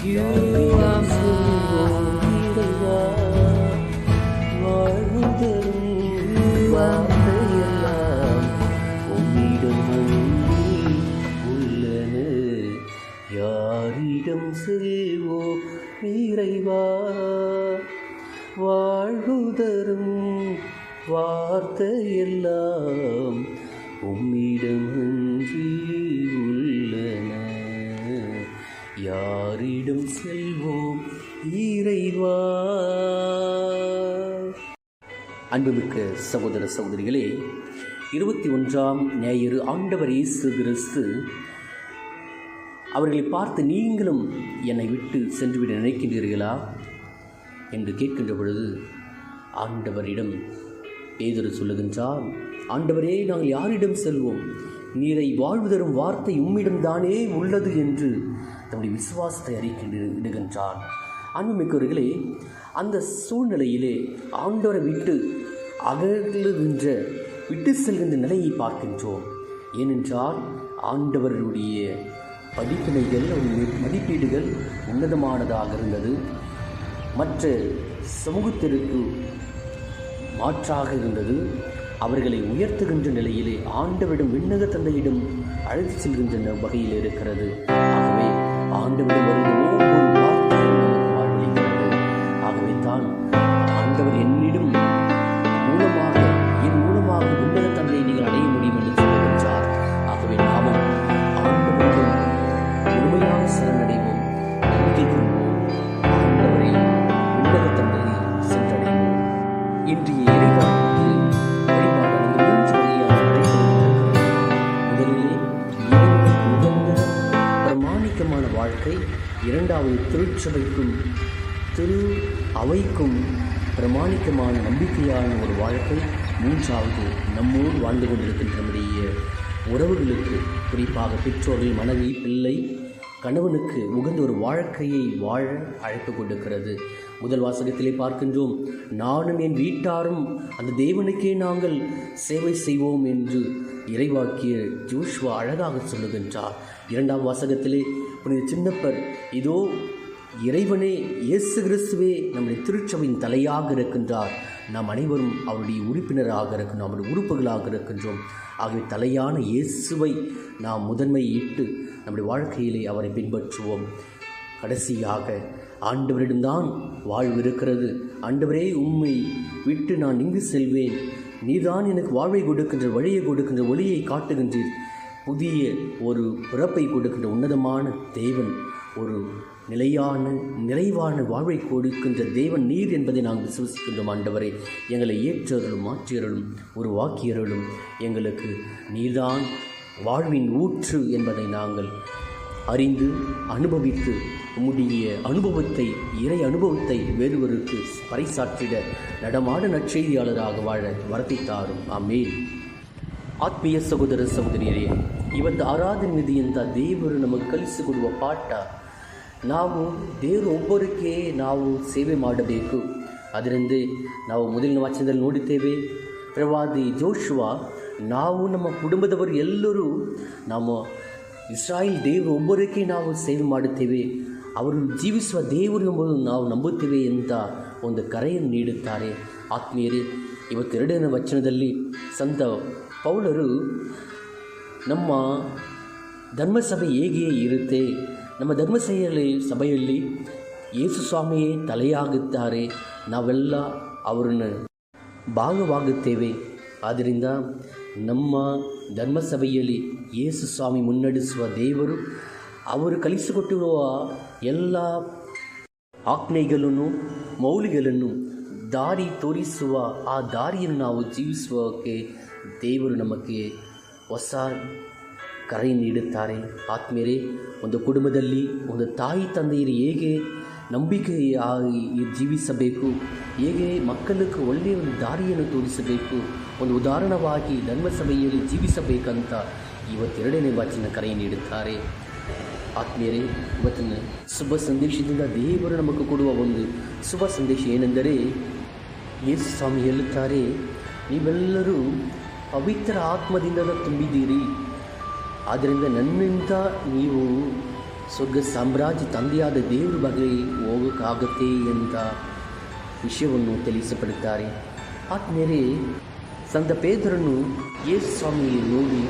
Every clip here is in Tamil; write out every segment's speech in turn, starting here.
யாரிடம் செல்வோம் இறைவா? வாழ்வுதரும் வார்த்தையெல்லாம் உம்மிடமன்றி உள்ளன. யாரிடம் செல்வோம் இறைவா? அன்புமிக்க சகோதர சகோதரிகளே, 21ஆம் ஞாயிறு ஆண்டவர் இயேசு கிறிஸ்து அவர்களை பார்த்து, நீங்களும் என்னை விட்டு சென்றுவிட நினைக்கின்றீர்களா என்று கேட்கின்ற பொழுது ஆண்டவரிடம் பேதுரு சொல்லுகின்றார், ஆண்டவரே, நாங்கள் யாரிடம் செல்வோம்? நீரை வாழ்வு தரும் வார்த்தை உம்மிடம்தானே உள்ளது என்று தம்முடைய விசுவாசத்தை அறிக்கின்றார். அன்புமிக்கவர்களே, அந்த சூழ்நிலையிலே ஆண்டவரை விட்டு அகலுகின்ற, விட்டு செல்கின்ற நிலையை பார்க்கின்றோம். ஏனென்றால் ஆண்டவருடைய படிப்பினைகள், மதிப்பீடுகள் உன்னதமானதாக இருந்தது. மற்ற சமூகத்திற்கு மாற்றாக இருந்தது. அவர்களை உயர்த்துகின்ற நிலையிலே ஆண்டவரிடம், விண்ணக தந்தையிடம் அழைத்து செல்கின்ற வகையில் இருக்கிறது. ஆகவே ஆண்டவரிடம் வருகிற ஒவ்வொரு வார்த்தையும் நமக்கு வாழ்வளிக்கிறது. ஆகவே தான் ஆண்டவர் என்னிடம் மூலமாக, என் மூலமாக விண்ணக தந்தையை நீங்கள் அடைய முடியும் என்று சொல்லுகின்றார். ஆகவே நாமும் ஆண்டவரிடம் முழுமையாக சரணடைவோம், நம்பிக்கை கொள்வோம், ஆண்டவரை, விண்ணக தந்தையை சென்றடைவோம். இன்றைய இறைவாக்கு வழிபாடு 3 வகையாக நடைபெறுகிறது. முதலிலே இறைவனுக்கு உகந்த பிரமாணிக்கமான வாழ்க்கை, 2வது திருச்சபைக்கும் திரு அவைக்கும் பிரமாணிக்கமான நம்பிக்கையான ஒரு வாழ்க்கை, 3வது நம்மோடு வாழ்ந்து கொண்டிருக்கின்ற நம்முடைய உறவுகளுக்கு, குறிப்பாக பெற்றோர்கள், மனைவி, பிள்ளை, கணவனுக்கு உகந்த ஒரு வாழ்க்கையை வாழ அழைப்பு கொடுக்கிறது. முதல் வாசகத்திலே பார்க்கின்றோம், நானும் என் வீட்டாரும் அந்த தேவனுக்கே நாங்கள் சேவை செய்வோம் என்று இறைவாக்கிய ஜோஷுவா அழகாக சொல்லுகின்றார். 2ஆம் வாசகத்திலே புனித சின்னப்பர், இதோ இறைவனே, இயேசு கிறிஸ்துவே நம்முடைய திருச்சபையின் தலையாக இருக்கின்றார், நாம் அனைவரும் அவருடைய உறுப்பினராக இருக்கின்றோம், அவருடைய உறுப்புகளாக இருக்கின்றோம். ஆகவே தலையான இயேசுவை நாம் முதன்மையிட்டு நம்முடைய வாழ்க்கையிலே அவரை பின்பற்றுவோம். கடைசியாக ஆண்டவரிடம்தான் வாழ்வு இருக்கிறது. ஆண்டவரே, உம்மை விட்டு நான் இங்கு செல்வேன், நீதான் எனக்கு வாழ்வை கொடுக்கின்ற, வழியை கொடுக்கின்ற, ஒளியை காட்டுகின்றீர், புதிய ஒரு பிறப்பை கொடுக்கின்ற உன்னதமான தேவன், ஒரு நிலையான நிறைவான வாழ்வை கொடுக்கின்ற தேவன் நீர் என்பதை நாங்கள் விசுவசிக்கின்றோம். ஆண்டவரை, எங்களை ஏற்றருளும், மாற்றியருளும், ஒரு வாக்கியருளும். எங்களுக்கு நீர்தான் வாழ்வின் ஊற்று என்பதை நாங்கள் அறிந்து அனுபவித்து உம்முடைய அனுபவத்தை, இறை அனுபவத்தை வேறுவருக்கு பறைசாற்றிட நடமாட நற்செய்தியாளராக வாழ வரத்தை தாரும். ಆಮೇನ್. ಆತ್ಮೀಯ ಸಹೋದರ ಸಹೋದರಿಯರೇ, ಇವತ್ತು ಆರಾಧನೆ ನಿಧಿಯಿಂದ ದೇವರು ನಮಗೆ ಕಲಿಸಿಕೊಡುವ ಪಾಠ, ನಾವು ದೇವರು ಒಬ್ಬರಿಗೆ ನಾವು ಸೇವೆ ಮಾಡಬೇಕು. ಅದರಿಂದ ನಾವು ಮೊದಲಿನ ವಾಚನದಲ್ಲಿ ನೋಡುತ್ತೇವೆ, ಪ್ರವಾದಿ ಜೋಶುವಾ, ನಾವು ನಮ್ಮ ಕುಟುಂಬದವರು ಎಲ್ಲರೂ ನಮ್ಮ ಇಸ್ರಾಯೇಲ್ ದೇವರು ಒಬ್ಬರಿಗೆ ನಾವು ಸೇವೆ ಮಾಡುತ್ತೇವೆ, ಅವರು ಜೀವಿಸುವ ದೇವರು ಎಂಬುದು ನಾವು ನಂಬುತ್ತೇವೆ ಅಂತ ಒಂದು ಕರೆಯನ್ನು ನೀಡುತ್ತಾರೆ. ಆತ್ಮೀಯರೇ, ಇವತ್ತು 2ನೇ ವಚನದಲ್ಲಿ ಸಂತ ಪೌಲರು ನಮ್ಮ ಧರ್ಮಸಭೆ ಹೇಗೆ ಇರುತ್ತೆ, ನಮ್ಮ ಸಭೆಯಲ್ಲಿ ಯೇಸು ಸ್ವಾಮಿಯೇ ತಲೆಯಾಗುತ್ತಾರೆ, ನಾವೆಲ್ಲ ಅವರನ್ನು ಭಾಗವಾಗುತ್ತೇವೆ. ಆದ್ದರಿಂದ ನಮ್ಮ ಧರ್ಮಸಭೆಯಲ್ಲಿ ಯೇಸು ಸ್ವಾಮಿ ಮುನ್ನಡೆಸುವ ದೇವರು, ಅವರು ಕಲಿಸಿಕೊಟ್ಟಿರುವ ಎಲ್ಲ ಆಜ್ಞೆಗಳನ್ನು, ಮೌಲ್ಯಗಳನ್ನು, ದಾರಿ ತೋರಿಸುವ ಆ ದಾರಿಯನ್ನು ನಾವು ಜೀವಿಸುವಕ್ಕೆ ದೇವರು ನಮಗೆ ಹೊಸ ಕರೆ ನೀಡುತ್ತಾರೆ. ಆತ್ಮೀಯರೇ, ಒಂದು ಕುಟುಂಬದಲ್ಲಿ ಒಂದು ತಾಯಿ ತಂದೆಯರು ಹೇಗೆ ನಂಬಿಕೆಯಾಗಿ ಜೀವಿಸಬೇಕು, ಹೇಗೆ ಮಕ್ಕಳಿಗೆ ಒಳ್ಳೆಯ ಒಂದು ದಾರಿಯನ್ನು ತೋರಿಸಬೇಕು, ಒಂದು ಉದಾಹರಣವಾಗಿ ಧರ್ಮಸಭೆಯಲ್ಲಿ ಜೀವಿಸಬೇಕಂತ ಇವತ್ತು 2ನೇ ವಾಚನ ಕರೆ ನೀಡುತ್ತಾರೆ. ಆತ್ಮೀಯರೇ, ಇವತ್ತಿನ ಶುಭ ಸಂದೇಶದಿಂದ ದೇವರು ನಮಗೆ ಕೊಡುವ ಒಂದು ಶುಭ ಸಂದೇಶ ಏನೆಂದರೆ, ಯೇಸು ಸ್ವಾಮಿ ಹೇಳುತ್ತಾರೆ, ನೀವೆಲ್ಲರೂ ಪವಿತ್ರ ಆತ್ಮದಿಂದ ತುಂಬಿದ್ದೀರಿ, ಆದ್ದರಿಂದ ನನ್ನಿಂದ ನೀವು ಸ್ವರ್ಗ ಸಾಮ್ರಾಜ್ಯ ತಂದೆಯಾದ ದೇವರ ಬಗ್ಗೆ ಹೋಗೋಕ್ಕಾಗತ್ತೆ ಎಂದ ವಿಷಯವನ್ನು ತಿಳಿಸಪಡುತ್ತಾರೆ. ಆದ್ಮೇಲೆ ಸಂತ ಪೇತ್ರನು ಯೇಸು ಸ್ವಾಮಿ ನೋಡಿ,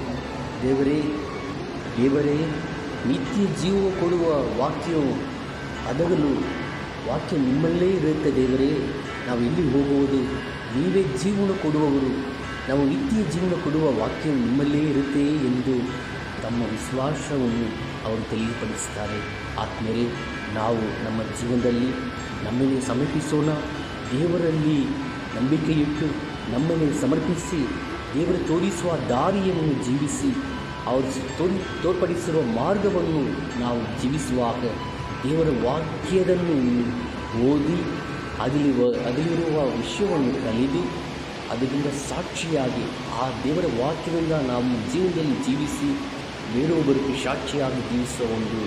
ದೇವರೇ ನಿತ್ಯ ಜೀವ ಕೊಡುವ ವಾಕ್ಯವು ಅದಗಲು ವಾಕ್ಯ ನಿಮ್ಮಲ್ಲೇ ಇರುತ್ತೆ ದೇವರೇ, ನಾವು ಎಲ್ಲಿ ಹೋಗುವುದು? ನೀವೇ ಜೀವನ ಕೊಡುವವರು, ನಾವು ನಿತ್ಯ ಜೀವನ ಕೊಡುವ ವಾಕ್ಯ ನಿಮ್ಮಲ್ಲೇ ಇರುತ್ತೆ ಎಂದು ತಮ್ಮ ವಿಶ್ವಾಸವನ್ನು ಅವರು ತಿಳಿಯಪಡಿಸುತ್ತಾರೆ. ಆದ್ಮೇಲೆ ನಾವು ನಮ್ಮ ಜೀವನದಲ್ಲಿ ನಮ್ಮನ್ನೇ ಸಮರ್ಪಿಸೋಣ. ದೇವರಲ್ಲಿ ನಂಬಿಕೆಯಿಟ್ಟು ನಮ್ಮನ್ನೇ ಸಮರ್ಪಿಸಿ ದೇವರು ತೋರಿಸುವ ದಾರಿಯನ್ನು ಜೀವಿಸಿ ಅವರು ತೋರ್ಪಡಿಸಿರುವ ಮಾರ್ಗವನ್ನು ನಾವು ಜೀವಿಸುವಾಗ ದೇವರ ವಾಕ್ಯದನ್ನು ಓದಿ ಅದರಲ್ಲಿರುವ ವಿಷಯವನ್ನು ಕಲಿದು ಅದರಿಂದ ಸಾಕ್ಷಿಯಾಗಿ ಆ ದೇವರ ವಾಕ್ಯದಿಂದ ನಾವು ಜೀವನದಲ್ಲಿ ಜೀವಿಸಿ ಬೇರೊಬ್ಬರಿಗೆ ಸಾಕ್ಷಿಯಾಗಿ ಜೀವಿಸುವ ಒಂದು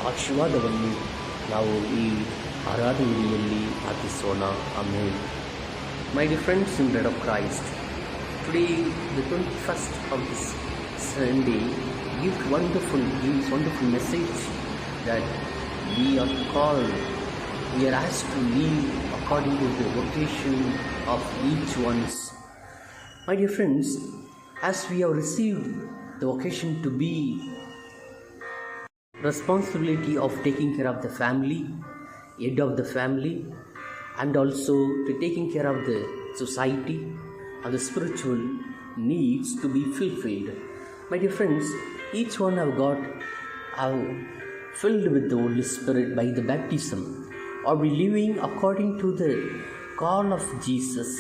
ಆಶೀರ್ವಾದವನ್ನು ನಾವು ಈ ಆರಾಧನೆಯಲ್ಲಿ ಪ್ರಾರ್ಥಿಸೋಣ. Amen. My dear friends in blood of Christ, today the 21st of this Sunday gives wonderful message that we are called, we are asked to live according to the vocation of each one's. My dear friends, as we have received the vocation to be responsibility of taking care of the family, head of the family, and also to taking care of the society and the spiritual needs to be fulfilled. My dear friends, each one have filled with the Holy Spirit by the baptism. Are we living according to the call of Jesus?